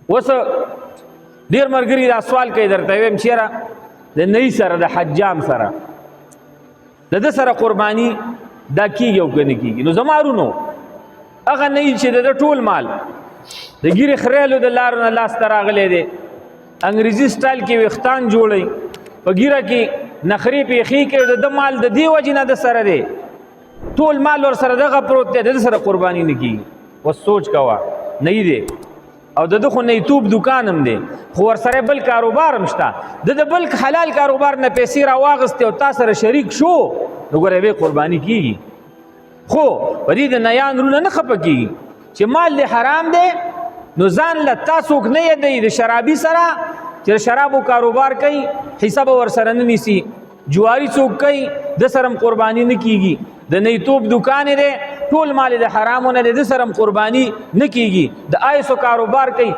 وس ډیر مرګري دا سوال کوي درته ویم چیرې د نه سره د حجام سره د سره قرباني دا کیږي او کنه کیږي. نو زمارونو هغه نه چې د ټول مال د ګیره خریلو د لارو نه لاس تراغلې دي انګریزي سټایل کې وختان جوړي په ګیره کې نخري پیخي کې د مال د دی وجنه د سره دی ټول مال ور سره دغه پروت دی د سره قرباني نه کیږي. و سوچ کوا نه دی او د خو نه توپ دکانم دی خو ور سره بل کاروبار هم شته د بل حلال کاروبار نه پیسې را واغسته او تاسو سره شریک شو نو ګوره به قرباني کیږي. خو ودې د نیان رونه نه خپکی چې مال له حرام دی نو ځان له تاسو نه یې د شرابي سره چې شرابو کاروبار کوي حساب ور سره نه نیسی جواری څوک کوي د سرم قرباني نه کیږي. د نه توپ دکان دی ټول مال د حرامونه د سرم قرباني نه کیږي. د آیسو کاروبار کوي